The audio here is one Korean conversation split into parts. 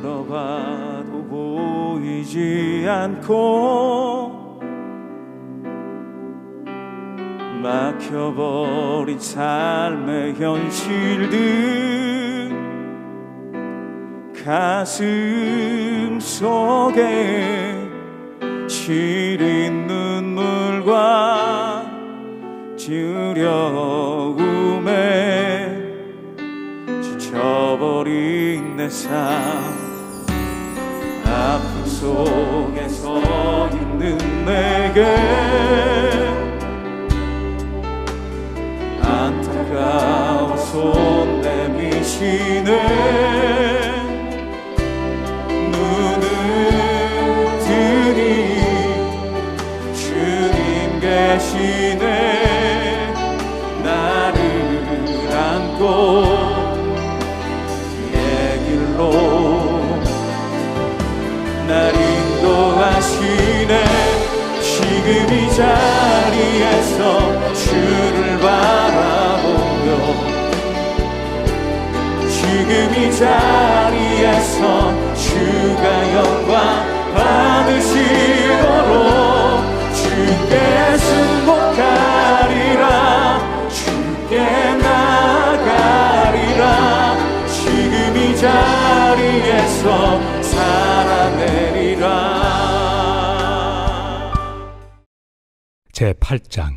둘러봐도 보이지 않고 막혀버린 삶의 현실들 가슴 속에 시린 눈물과 두려움에 지쳐버린 내 삶 아픔 속에 서 있는 내게 안타까워 손 내미시네 눈을 뜨니 주님 계시네 나를 안고 날 인도하시네 지금 이 자리에서 주를 바라보며 지금 이 자리에서 주가 영광 받으시도록 주께 승복하리라 주께 나가리라 지금 이 자리에서 살아내리라. 제8장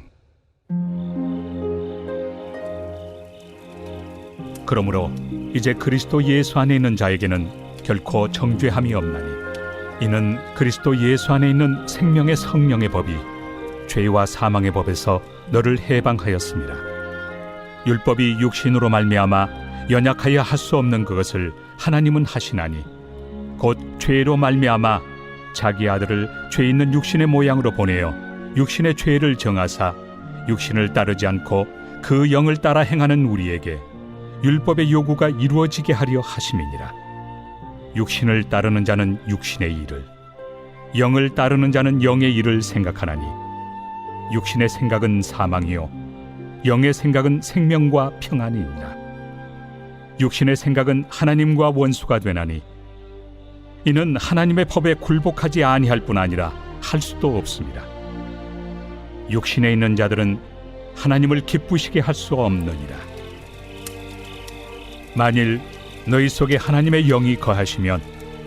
그러므로 이제 그리스도 예수 안에 있는 자에게는 결코 정죄함이 없나니 이는 그리스도 예수 안에 있는 생명의 성령의 법이 죄와 사망의 법에서 너를 해방하였습니다. 율법이 육신으로 말미암아 연약하여 할 수 없는 그것을 하나님은 하시나니 곧 죄로 말미암아 자기 아들을 죄 있는 육신의 모양으로 보내어 육신의 죄를 정하사 육신을 따르지 않고 그 영을 따라 행하는 우리에게 율법의 요구가 이루어지게 하려 하심이니라. 육신을 따르는 자는 육신의 일을 영을 따르는 자는 영의 일을 생각하나니 육신의 생각은 사망이요 영의 생각은 생명과 평안이니라. 육신의 생각은 하나님과 원수가 되나니 이는 하나님의 법에 굴복하지 아니할 뿐 아니라 할 수도 없습니다. 육신에 있는 자들은 하나님을 기쁘시게 할 수 없느니라. 만일 너희 속에 하나님의 영이 거하시면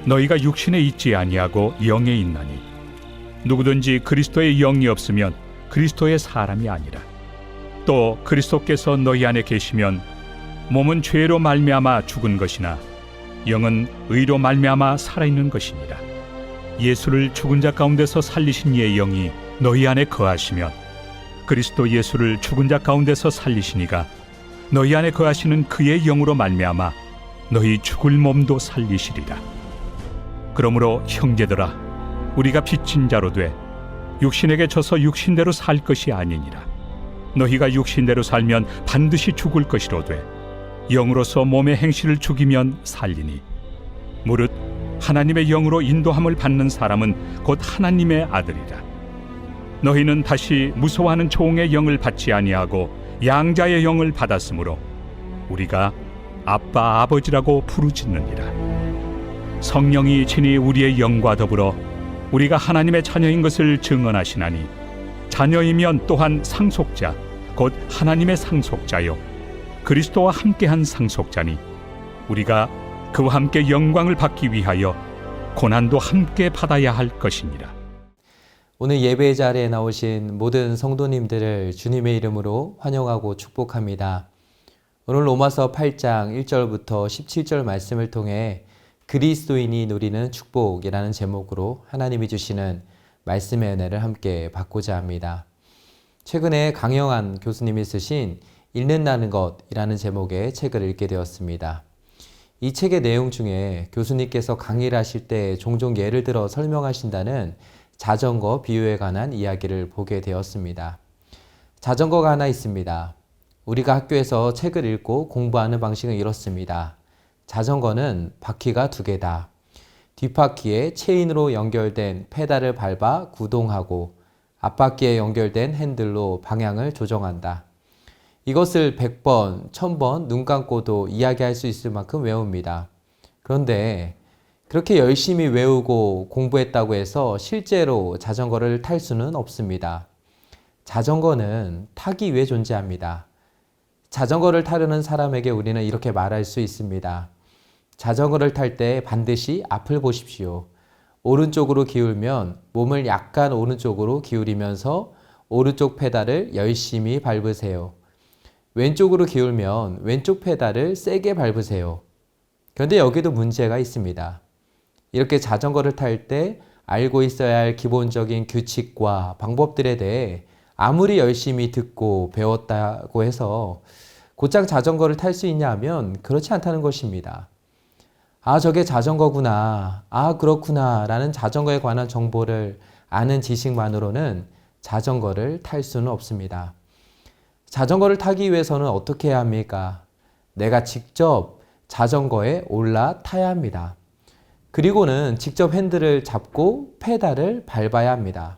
너희가 육신에 있지 아니하고 영에 있나니 누구든지 그리스도의 영이 없으면 그리스도의 사람이 아니라. 또 그리스도께서 너희 안에 계시면 몸은 죄로 말미암아 죽은 것이나 영은 의로 말미암아 살아있는 것이니라. 예수를 죽은 자 가운데서 살리신 이의 영이 너희 안에 거하시면 그리스도 예수를 죽은 자 가운데서 살리시니가 너희 안에 거하시는 그의 영으로 말미암아 너희 죽을 몸도 살리시리라. 그러므로 형제들아 우리가 빚진 자로 돼 육신에게 져서 육신대로 살 것이 아니니라. 너희가 육신대로 살면 반드시 죽을 것이로되 영으로서 몸의 행실을 죽이면 살리니 무릇 하나님의 영으로 인도함을 받는 사람은 곧 하나님의 아들이라. 너희는 다시 무서워하는 종의 영을 받지 아니하고 양자의 영을 받았으므로 우리가 아빠 아버지라고 부르짖느니라. 성령이 친히 우리의 영과 더불어 우리가 하나님의 자녀인 것을 증언하시나니 자녀이면 또한 상속자 곧 하나님의 상속자요 그리스도와 함께한 상속자니 우리가 그와 함께 영광을 받기 위하여 고난도 함께 받아야 할 것이니라. 오늘 예배 자리에 나오신 모든 성도님들을 주님의 이름으로 환영하고 축복합니다. 오늘 로마서 8장 1절부터 17절 말씀을 통해 그리스도인이 누리는 축복이라는 제목으로 하나님이 주시는 말씀의 은혜를 함께 받고자 합니다. 최근에 강영한 교수님이 쓰신 읽는다는 것이라는 제목의 책을 읽게 되었습니다. 이 책의 내용 중에 교수님께서 강의를 하실 때 종종 예를 들어 설명하신다는 자전거 비유에 관한 이야기를 보게 되었습니다. 자전거가 하나 있습니다. 우리가 학교에서 책을 읽고 공부하는 방식은 이렇습니다. 자전거는 바퀴가 2개다. 뒷바퀴에 체인으로 연결된 페달을 밟아 구동하고 앞바퀴에 연결된 핸들로 방향을 조정한다. 이것을 100번, 1000번 눈 감고도 이야기할 수 있을 만큼 외웁니다. 그런데 그렇게 열심히 외우고 공부했다고 해서 실제로 자전거를 탈 수는 없습니다. 자전거는 타기 위해 존재합니다. 자전거를 타려는 사람에게 우리는 이렇게 말할 수 있습니다. 자전거를 탈 때 반드시 앞을 보십시오. 오른쪽으로 기울면 몸을 약간 오른쪽으로 기울이면서 오른쪽 페달을 열심히 밟으세요. 왼쪽으로 기울면 왼쪽 페달을 세게 밟으세요. 그런데 여기도 문제가 있습니다. 이렇게 자전거를 탈 때 알고 있어야 할 기본적인 규칙과 방법들에 대해 아무리 열심히 듣고 배웠다고 해서 곧장 자전거를 탈 수 있냐 하면 그렇지 않다는 것입니다. 아, 저게 자전거구나. 아, 그렇구나. 라는 자전거에 관한 정보를 아는 지식만으로는 자전거를 탈 수는 없습니다. 자전거를 타기 위해서는 어떻게 해야 합니까? 내가 직접 자전거에 올라타야 합니다. 그리고는 직접 핸들을 잡고 페달을 밟아야 합니다.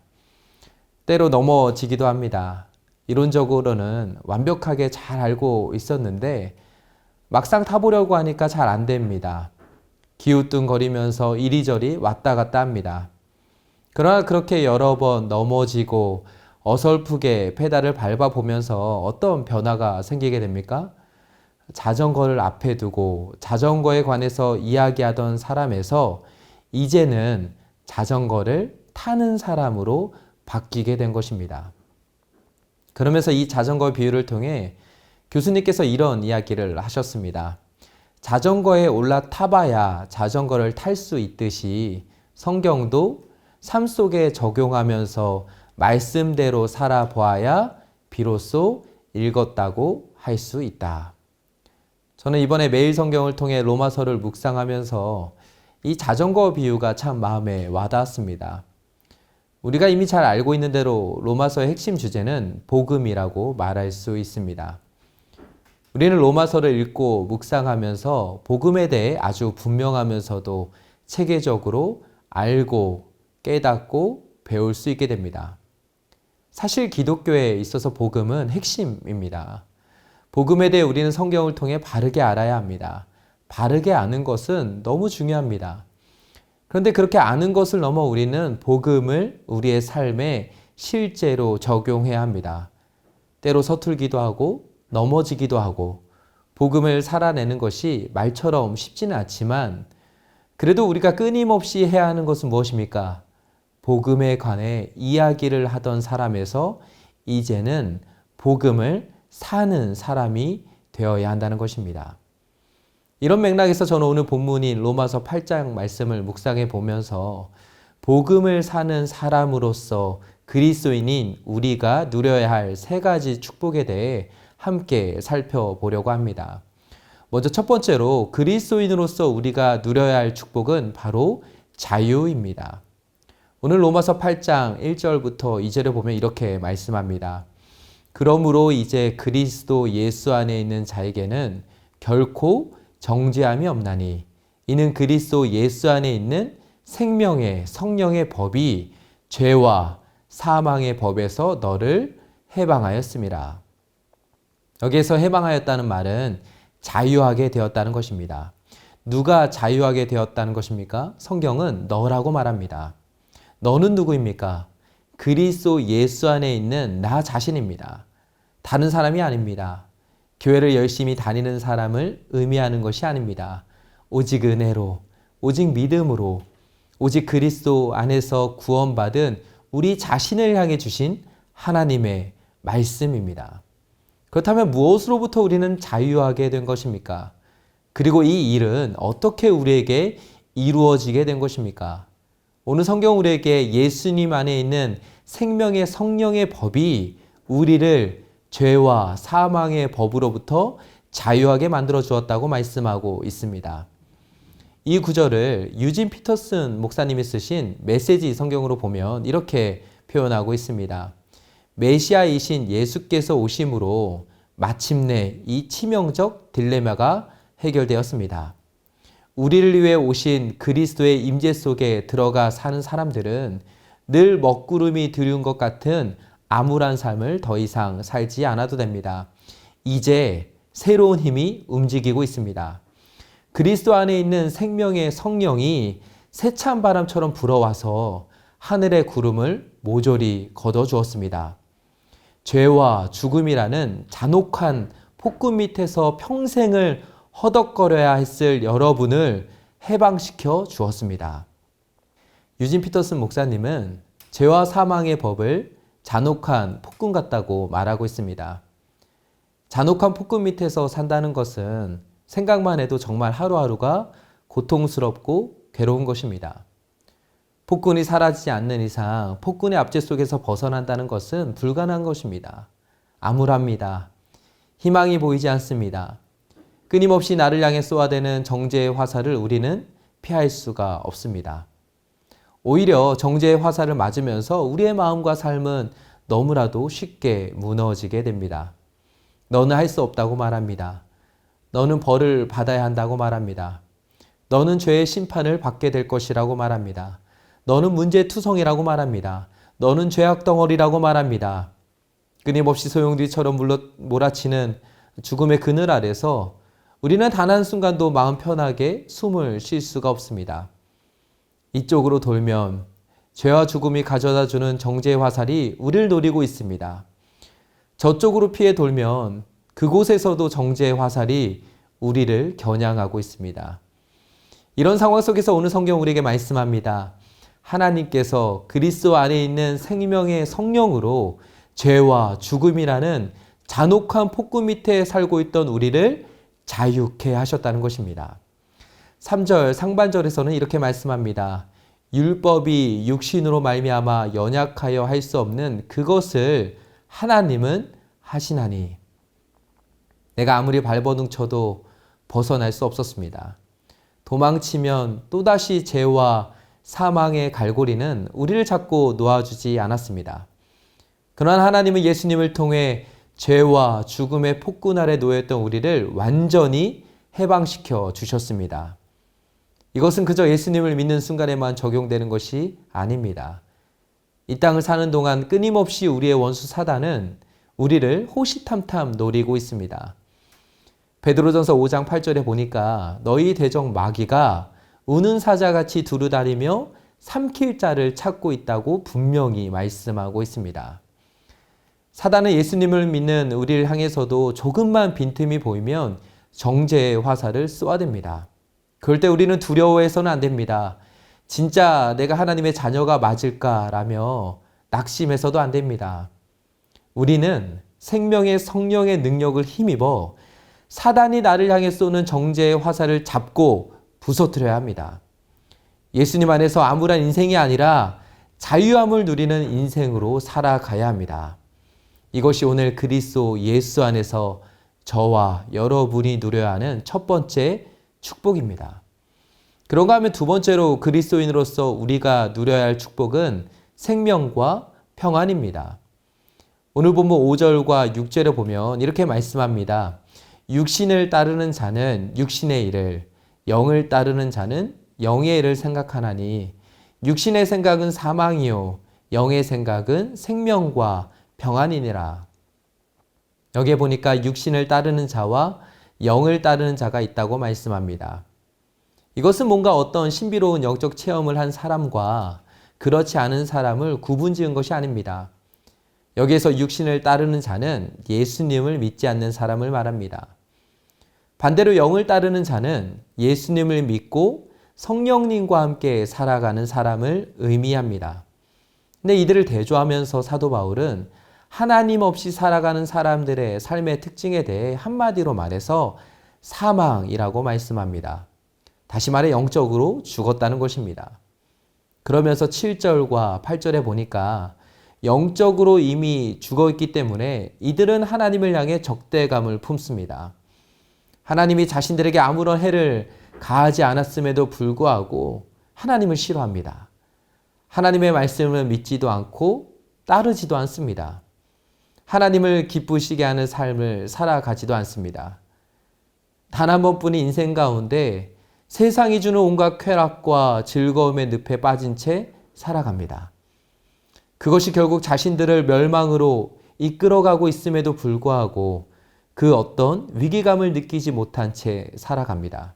때로 넘어지기도 합니다. 이론적으로는 완벽하게 잘 알고 있었는데 막상 타보려고 하니까 잘 안 됩니다. 기우뚱거리면서 이리저리 왔다 갔다 합니다. 그러나 그렇게 여러 번 넘어지고 어설프게 페달을 밟아보면서 어떤 변화가 생기게 됩니까? 자전거를 앞에 두고 자전거에 관해서 이야기하던 사람에서 이제는 자전거를 타는 사람으로 바뀌게 된 것입니다. 그러면서 이 자전거 비유를 통해 교수님께서 이런 이야기를 하셨습니다. 자전거에 올라타봐야 자전거를 탈 수 있듯이 성경도 삶 속에 적용하면서 말씀대로 살아보아야 비로소 읽었다고 할 수 있다. 저는 이번에 매일 성경을 통해 로마서를 묵상하면서 이 자전거 비유가 참 마음에 와닿았습니다. 우리가 이미 잘 알고 있는 대로 로마서의 핵심 주제는 복음이라고 말할 수 있습니다. 우리는 로마서를 읽고 묵상하면서 복음에 대해 아주 분명하면서도 체계적으로 알고 깨닫고 배울 수 있게 됩니다. 사실 기독교에 있어서 복음은 핵심입니다. 복음에 대해 우리는 성경을 통해 바르게 알아야 합니다. 바르게 아는 것은 너무 중요합니다. 그런데 그렇게 아는 것을 넘어 우리는 복음을 우리의 삶에 실제로 적용해야 합니다. 때로 서툴기도 하고 넘어지기도 하고 복음을 살아내는 것이 말처럼 쉽지는 않지만 그래도 우리가 끊임없이 해야 하는 것은 무엇입니까? 복음에 관해 이야기를 하던 사람에서 이제는 복음을 사는 사람이 되어야 한다는 것입니다. 이런 맥락에서 저는 오늘 본문인 로마서 8장 말씀을 묵상해 보면서 복음을 사는 사람으로서 그리스도인인 우리가 누려야 할 세 가지 축복에 대해 함께 살펴보려고 합니다. 먼저 첫 번째로 그리스도인으로서 우리가 누려야 할 축복은 바로 자유입니다. 오늘 로마서 8장 1절부터 2절에 보면 이렇게 말씀합니다. 그러므로 이제 그리스도 예수 안에 있는 자에게는 결코 정죄함이 없나니 이는 그리스도 예수 안에 있는 생명의 성령의 법이 죄와 사망의 법에서 너를 해방하였습니다. 여기에서 해방하였다는 말은 자유하게 되었다는 것입니다. 누가 자유하게 되었다는 것입니까? 성경은 너라고 말합니다. 너는 누구입니까? 그리스도 예수 안에 있는 나 자신입니다. 다른 사람이 아닙니다. 교회를 열심히 다니는 사람을 의미하는 것이 아닙니다. 오직 은혜로, 오직 믿음으로, 오직 그리스도 안에서 구원받은 우리 자신을 향해 주신 하나님의 말씀입니다. 그렇다면 무엇으로부터 우리는 자유하게 된 것입니까? 그리고 이 일은 어떻게 우리에게 이루어지게 된 것입니까? 오늘 성경 우리에게 예수님 안에 있는 생명의 성령의 법이 우리를 죄와 사망의 법으로부터 자유하게 만들어 주었다고 말씀하고 있습니다. 이 구절을 유진 피터슨 목사님이 쓰신 메시지 성경으로 보면 이렇게 표현하고 있습니다. 메시아이신 예수께서 오심으로 마침내 이 치명적 딜레마가 해결되었습니다. 우리를 위해 오신 그리스도의 임재 속에 들어가 사는 사람들은 늘 먹구름이 드리운 것 같은 암울한 삶을 더 이상 살지 않아도 됩니다. 이제 새로운 힘이 움직이고 있습니다. 그리스도 안에 있는 생명의 성령이 세찬 바람처럼 불어와서 하늘의 구름을 모조리 걷어주었습니다. 죄와 죽음이라는 잔혹한 폭군 밑에서 평생을 허덕거려야 했을 여러분을 해방시켜 주었습니다. 유진 피터슨 목사님은 죄와 사망의 법을 잔혹한 폭군 같다고 말하고 있습니다. 잔혹한 폭군 밑에서 산다는 것은 생각만 해도 정말 하루하루가 고통스럽고 괴로운 것입니다. 폭군이 사라지지 않는 이상 폭군의 압제 속에서 벗어난다는 것은 불가능한 것입니다. 암울합니다. 희망이 보이지 않습니다. 끊임없이 나를 향해 쏘아대는 정죄의 화살을 우리는 피할 수가 없습니다. 오히려 정죄의 화살을 맞으면서 우리의 마음과 삶은 너무나도 쉽게 무너지게 됩니다. 너는 할 수 없다고 말합니다. 너는 벌을 받아야 한다고 말합니다. 너는 죄의 심판을 받게 될 것이라고 말합니다. 너는 문제투성이라고 말합니다. 너는 죄악 덩어리라고 말합니다. 끊임없이 소용돌이처럼 몰아치는 죽음의 그늘 아래서 우리는 단 한순간도 마음 편하게 숨을 쉴 수가 없습니다. 이쪽으로 돌면 죄와 죽음이 가져다주는 정죄의 화살이 우리를 노리고 있습니다. 저쪽으로 피해 돌면 그곳에서도 정죄의 화살이 우리를 겨냥하고 있습니다. 이런 상황 속에서 오늘 성경 우리에게 말씀합니다. 하나님께서 그리스도 안에 있는 생명의 성령으로 죄와 죽음이라는 잔혹한 폭군 밑에 살고 있던 우리를 자유케 하셨다는 것입니다. 3절 상반절에서는 이렇게 말씀합니다. 율법이 육신으로 말미암아 연약하여 할 수 없는 그것을 하나님은 하시나니. 내가 아무리 발버둥쳐도 벗어날 수 없었습니다. 도망치면 또다시 죄와 사망의 갈고리는 우리를 잡고 놓아주지 않았습니다. 그러나 하나님은 예수님을 통해 죄와 죽음의 폭군 아래 놓였던 우리를 완전히 해방시켜 주셨습니다. 이것은 그저 예수님을 믿는 순간에만 적용되는 것이 아닙니다. 이 땅을 사는 동안 끊임없이 우리의 원수 사단은 우리를 호시탐탐 노리고 있습니다. 베드로전서 5장 8절에 보니까 너희 대적 마귀가 우는 사자같이 두루다니며 삼킬 자를 찾고 있다고 분명히 말씀하고 있습니다. 사단은 예수님을 믿는 우리를 향해서도 조금만 빈틈이 보이면 정죄의 화살을 쏘아댑니다. 그럴 때 우리는 두려워해서는 안 됩니다. 진짜 내가 하나님의 자녀가 맞을까라며 낙심해서도 안 됩니다. 우리는 생명의 성령의 능력을 힘입어 사단이 나를 향해 쏘는 정죄의 화살을 잡고 부서뜨려야 합니다. 예수님 안에서 암울한 인생이 아니라 자유함을 누리는 인생으로 살아가야 합니다. 이것이 오늘 그리스도 예수 안에서 저와 여러분이 누려야 하는 첫 번째 축복입니다. 그런가 하면 두 번째로 그리스도인으로서 우리가 누려야 할 축복은 생명과 평안입니다. 오늘 본문 5절과 6절에 보면 이렇게 말씀합니다. 육신을 따르는 자는 육신의 일을, 영을 따르는 자는 영의 일을 생각하나니 육신의 생각은 사망이요 영의 생각은 생명과 평안이니라. 여기에 보니까 육신을 따르는 자와 영을 따르는 자가 있다고 말씀합니다. 이것은 뭔가 어떤 신비로운 영적 체험을 한 사람과 그렇지 않은 사람을 구분지은 것이 아닙니다. 여기에서 육신을 따르는 자는 예수님을 믿지 않는 사람을 말합니다. 반대로 영을 따르는 자는 예수님을 믿고 성령님과 함께 살아가는 사람을 의미합니다. 근데 이들을 대조하면서 사도 바울은 하나님 없이 살아가는 사람들의 삶의 특징에 대해 한마디로 말해서 사망이라고 말씀합니다. 다시 말해 영적으로 죽었다는 것입니다. 그러면서 7절과 8절에 보니까 영적으로 이미 죽어있기 때문에 이들은 하나님을 향해 적대감을 품습니다. 하나님이 자신들에게 아무런 해를 가하지 않았음에도 불구하고 하나님을 싫어합니다. 하나님의 말씀을 믿지도 않고 따르지도 않습니다. 하나님을 기쁘시게 하는 삶을 살아가지도 않습니다. 단 한 번뿐인 인생 가운데 세상이 주는 온갖 쾌락과 즐거움의 늪에 빠진 채 살아갑니다. 그것이 결국 자신들을 멸망으로 이끌어가고 있음에도 불구하고 그 어떤 위기감을 느끼지 못한 채 살아갑니다.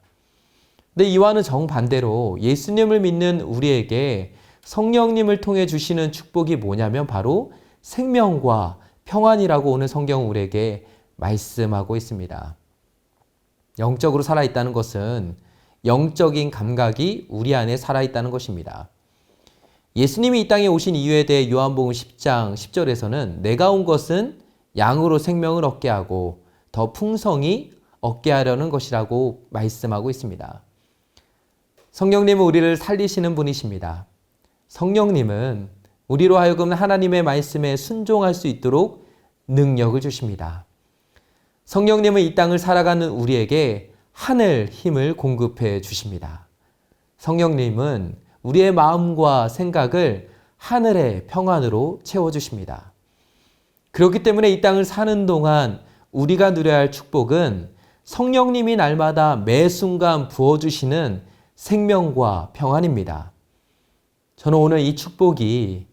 근데 이와는 정반대로 예수님을 믿는 우리에게 성령님을 통해 주시는 축복이 뭐냐면 바로 생명과 평안이라고 오늘 성경은 우리에게 말씀하고 있습니다. 영적으로 살아있다는 것은 영적인 감각이 우리 안에 살아있다는 것입니다. 예수님이 이 땅에 오신 이유에 대해 요한복음 10장 10절에서는 내가 온 것은 양으로 생명을 얻게 하고 더 풍성히 얻게 하려는 것이라고 말씀하고 있습니다. 성령님은 우리를 살리시는 분이십니다. 성령님은 우리로 하여금 하나님의 말씀에 순종할 수 있도록 능력을 주십니다. 성령님은 이 땅을 살아가는 우리에게 하늘 힘을 공급해 주십니다. 성령님은 우리의 마음과 생각을 하늘의 평안으로 채워주십니다. 그렇기 때문에 이 땅을 사는 동안 우리가 누려야 할 축복은 성령님이 날마다 매 순간 부어주시는 생명과 평안입니다. 저는 오늘 이 축복이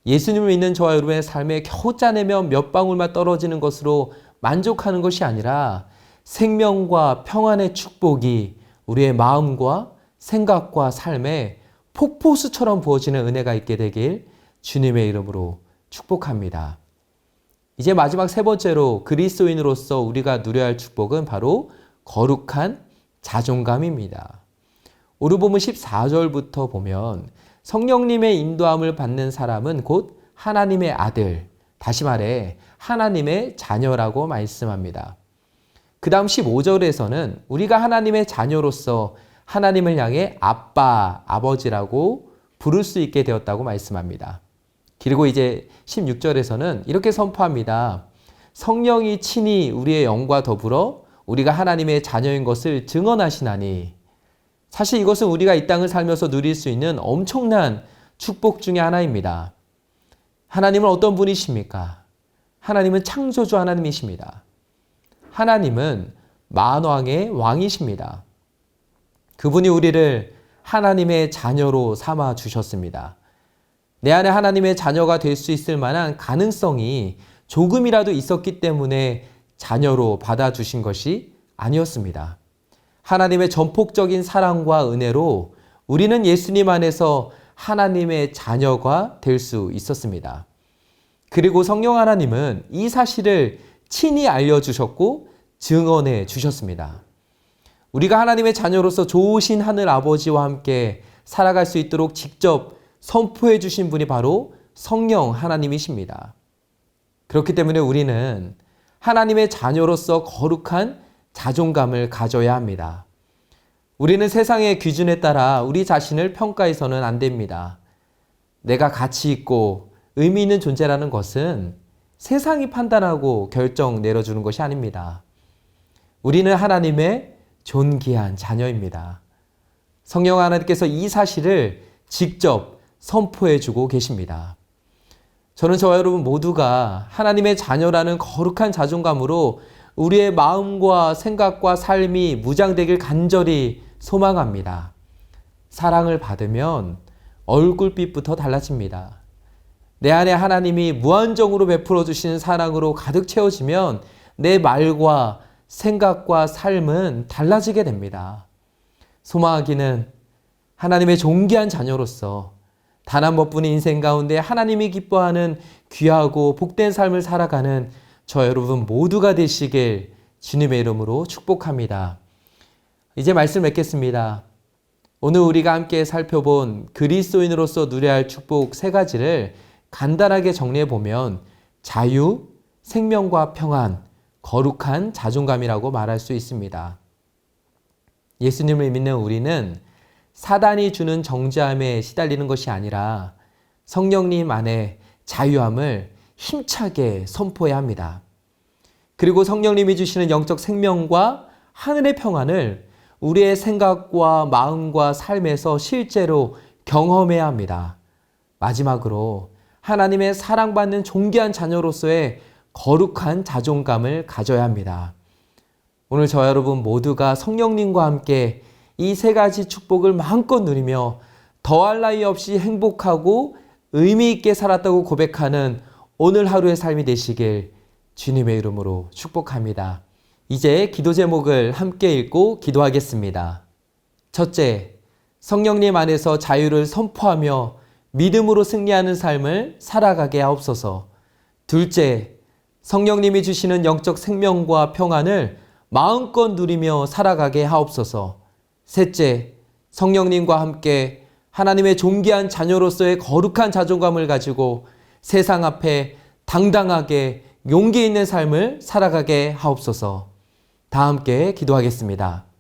예수님을 믿는 저와 여러분의 삶에 겨우 짜내면 몇 방울만 떨어지는 것으로 만족하는 것이 아니라 생명과 평안의 축복이 우리의 마음과 생각과 삶에 폭포수처럼 부어지는 은혜가 있게 되길 주님의 이름으로 축복합니다. 이제 마지막 세 번째로 그리스도인으로서 우리가 누려야 할 축복은 바로 거룩한 자존감입니다. 오늘 본문 14절부터 보면 성령님의 인도함을 받는 사람은 곧 하나님의 아들, 다시 말해 하나님의 자녀라고 말씀합니다. 그 다음 15절에서는 우리가 하나님의 자녀로서 하나님을 향해 아빠, 아버지라고 부를 수 있게 되었다고 말씀합니다. 그리고 이제 16절에서는 이렇게 선포합니다. 성령이 친히 우리의 영과 더불어 우리가 하나님의 자녀인 것을 증언하시나니, 사실 이것은 우리가 이 땅을 살면서 누릴 수 있는 엄청난 축복 중에 하나입니다. 하나님은 어떤 분이십니까? 하나님은 창조주 하나님이십니다. 하나님은 만왕의 왕이십니다. 그분이 우리를 하나님의 자녀로 삼아 주셨습니다. 내 안에 하나님의 자녀가 될 수 있을 만한 가능성이 조금이라도 있었기 때문에 자녀로 받아주신 것이 아니었습니다. 하나님의 전폭적인 사랑과 은혜로 우리는 예수님 안에서 하나님의 자녀가 될 수 있었습니다. 그리고 성령 하나님은 이 사실을 친히 알려주셨고 증언해 주셨습니다. 우리가 하나님의 자녀로서 좋으신 하늘 아버지와 함께 살아갈 수 있도록 직접 선포해 주신 분이 바로 성령 하나님이십니다. 그렇기 때문에 우리는 하나님의 자녀로서 거룩한 자존감을 가져야 합니다. 우리는 세상의 기준에 따라 우리 자신을 평가해서는 안 됩니다. 내가 가치 있고 의미 있는 존재라는 것은 세상이 판단하고 결정 내려주는 것이 아닙니다. 우리는 하나님의 존귀한 자녀입니다. 성령 하나님께서 이 사실을 직접 선포해 주고 계십니다. 저는 저와 여러분 모두가 하나님의 자녀라는 거룩한 자존감으로 우리의 마음과 생각과 삶이 무장되길 간절히 소망합니다. 사랑을 받으면 얼굴빛부터 달라집니다. 내 안에 하나님이 무한정으로 베풀어 주시는 사랑으로 가득 채워지면 내 말과 생각과 삶은 달라지게 됩니다. 소망하기는 하나님의 존귀한 자녀로서 단 한 번뿐인 인생 가운데 하나님이 기뻐하는 귀하고 복된 삶을 살아가는 저 여러분 모두가 되시길 주님의 이름으로 축복합니다. 이제 말씀 맺겠습니다. 오늘 우리가 함께 살펴본 그리스도인으로서 누려야 할 축복 세 가지를 간단하게 정리해 보면 자유, 생명과 평안, 거룩한 자존감이라고 말할 수 있습니다. 예수님을 믿는 우리는 사단이 주는 정죄함에 시달리는 것이 아니라 성령님 안에 자유함을 힘차게 선포해야 합니다. 그리고 성령님이 주시는 영적 생명과 하늘의 평안을 우리의 생각과 마음과 삶에서 실제로 경험해야 합니다. 마지막으로 하나님의 사랑받는 존귀한 자녀로서의 거룩한 자존감을 가져야 합니다. 오늘 저와 여러분 모두가 성령님과 함께 이 세 가지 축복을 마음껏 누리며 더할 나위 없이 행복하고 의미 있게 살았다고 고백하는 오늘 하루의 삶이 되시길 주님의 이름으로 축복합니다. 이제 기도 제목을 함께 읽고 기도하겠습니다. 첫째, 성령님 안에서 자유를 선포하며 믿음으로 승리하는 삶을 살아가게 하옵소서. 둘째, 성령님이 주시는 영적 생명과 평안을 마음껏 누리며 살아가게 하옵소서. 셋째, 성령님과 함께 하나님의 존귀한 자녀로서의 거룩한 자존감을 가지고 세상 앞에 당당하게 용기 있는 삶을 살아가게 하옵소서. 다 함께 기도하겠습니다.